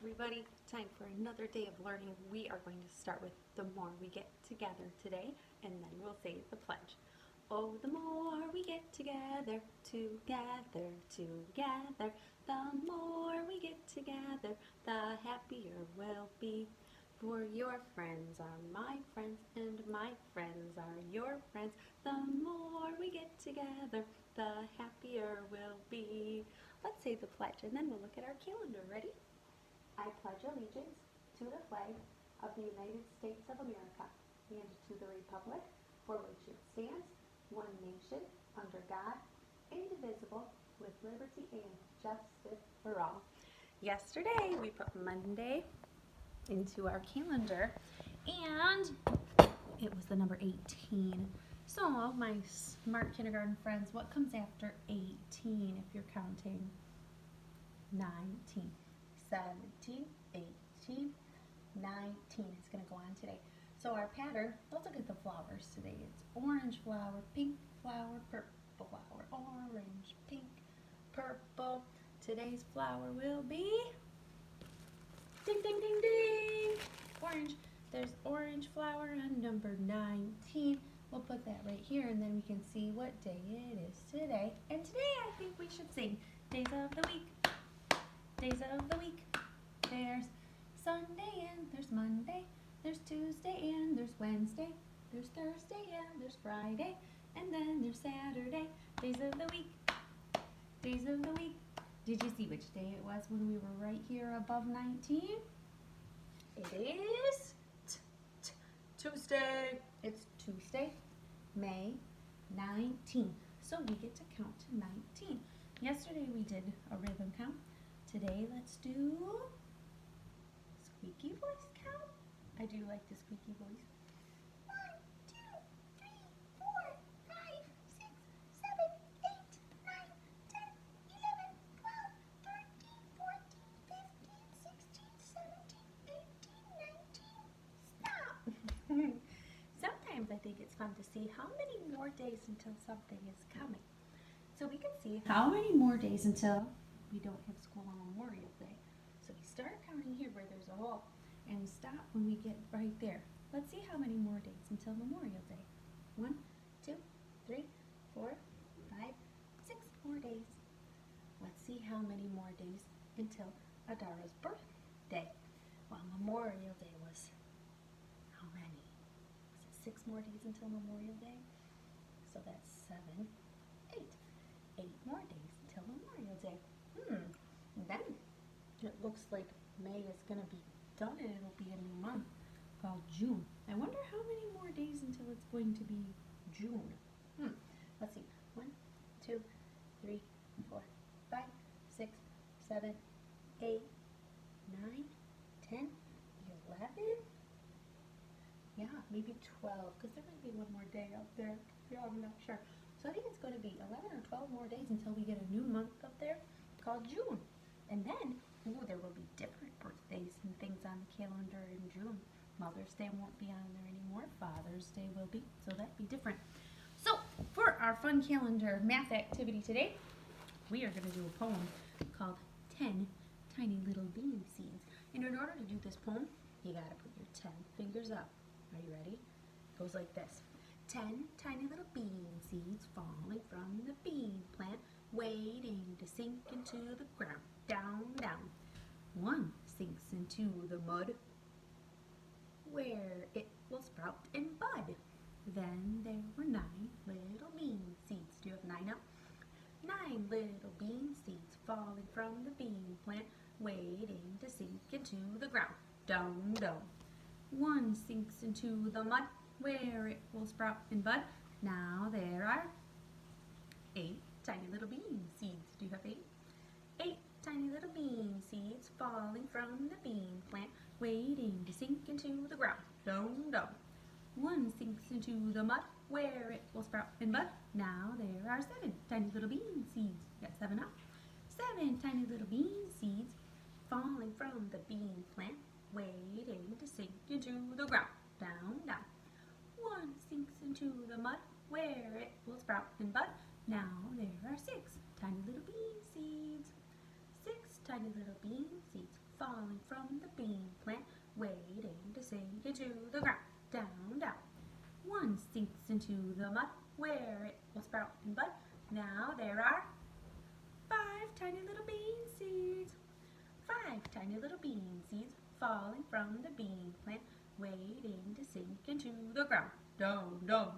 everybody, time for another day of learning. We are going to start with the more we get together today, and then we'll say the pledge. Oh, the more we get together, together, together, the more we get together, the happier we'll be. For your friends are my friends, and my friends are your friends. The more we get together, the happier we'll be. Let's say the pledge, and then we'll look at our calendar. Ready? I pledge allegiance to the flag of the United States of America and to the republic for which it stands, one nation, under God, indivisible, with liberty and justice for all. Yesterday, we put Monday into our calendar, and it was the number 18. So, my smart kindergarten friends, what comes after 18 if you're counting? 19. 17, 18, 19 is going to go on today. So our pattern, let's look at the flowers today. It's orange flower, pink flower, purple flower, orange, pink, purple. Today's flower will be, ding, ding, ding, ding, orange. There's orange flower on number 19. We'll put that right here, and then we can see what day it is today. And today I think we should sing Days of the Week. Days of the week. There's Sunday and there's Monday. There's Tuesday and there's Wednesday. There's Thursday and there's Friday. And then there's Saturday. Days of the week. Days of the week. Did you see which day it was when we were right here above 19? It is Tuesday. It's Tuesday, May 19th. So we get to count to 19. Yesterday we did a rhythm count. Today, let's do squeaky voice count. I do like the squeaky voice. 1, 2, 3, 4, 5, 6, 7, 8, 9, 10, 11, 12, 13, 14, 15, 16, 17, 18, 19. Stop! Sometimes I think it's fun to see how many more days until something is coming. So we can see how many more days until we don't have school on Memorial Day. So we start counting here where there's a hole and stop when we get right there. Let's see how many more days until Memorial Day. 1, 2, 3, 4, 5, 6 more days. Let's see how many more days until Adara's birthday. Well, Memorial Day was how many? Was it 6 more days until Memorial Day? So that's 7, 8. 8 more days until Memorial Day. Then it looks like May is going to be done and it'll be a new month called June. I wonder how many more days until it's going to be June. Let's see. 1, 2, 3, 4, 5, 6, 7, 8, 9, 10, 11. Yeah, maybe 12 because there might be one more day up there. Yeah, I'm not sure. So I think it's going to be 11 or 12 more days until we get a new month up there called June. And then, there will be different birthdays and things on the calendar in June. Mother's Day won't be on there anymore. Father's Day will be, so that'd be different. So, for our fun calendar math activity today, we are going to do a poem called 10 Tiny Little Bean Seeds. And in order to do this poem, you got to put your 10 fingers up. Are you ready? It goes like this. 10 tiny little bean seeds falling from the bean plant, waiting to sink into the ground. Down, down. One sinks into the mud, where it will sprout and bud. Then there were 9 little bean seeds. Do you have 9 up? 9 little bean seeds falling from the bean plant, waiting to sink into the ground. Down, down. One sinks into the mud, where it will sprout and bud. Now there are 8 tiny little bean seeds. Do you have 8? 8 tiny little bean seeds falling from the bean plant, waiting to sink into the ground. Down, down. One sinks into the mud, where it will sprout and bud. Now there are 7 tiny little bean seeds. Got 7 up. 7 tiny little bean seeds falling from the bean plant, waiting to sink into the ground. Down, down. One sinks into the mud, where it will sprout and bud. Now there are 6 tiny little bean seeds. 6 tiny little bean seeds falling from the bean plant, waiting to sink into the ground. Down, down. One sinks into the mud, where it will sprout and bud. Now there are 5 tiny little bean seeds. 5 tiny little bean seeds falling from the bean plant, waiting to sink into the ground. Down, down.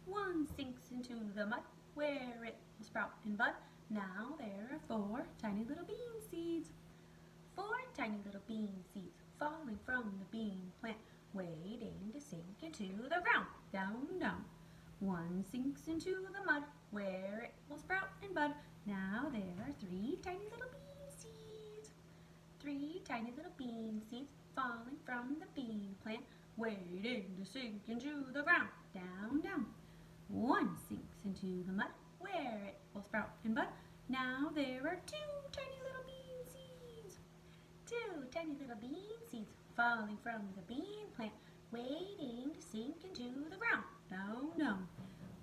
One sinks into the mud, where it will sprout and bud. Now there are 4 tiny little bean seeds. 4 tiny little bean seeds falling from the bean plant, waiting to sink into the ground. Down, down. One sinks into the mud, where it will sprout and bud. Now there are 3 tiny little bean seeds. 3 tiny little bean seeds falling from the bean plant, waiting to sink into the ground. Down, down. One sinks into the mud, where it will sprout and bud. Now there are 2 tiny little bean seeds. 2 tiny little bean seeds falling from the bean plant, waiting to sink into the ground. Down, down.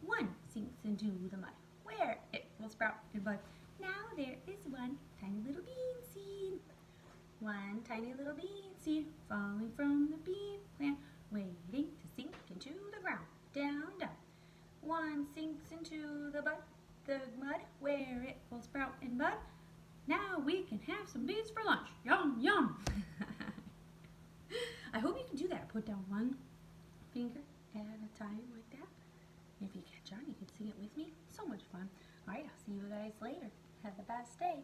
One sinks into the mud, where it will sprout and bud. Now there is 1 tiny little bean seed. 1 tiny little bean seed falling from the bean plant, waiting to sink into the ground. Down, down. One sinks into the mud, where it will sprout and bud. Now we can have some beans for lunch. Yum, yum. I hope you can do that. Put down 1 finger at a time like that. If you catch on, you can sing it with me. So much fun. All right, I'll see you guys later. Have the best day.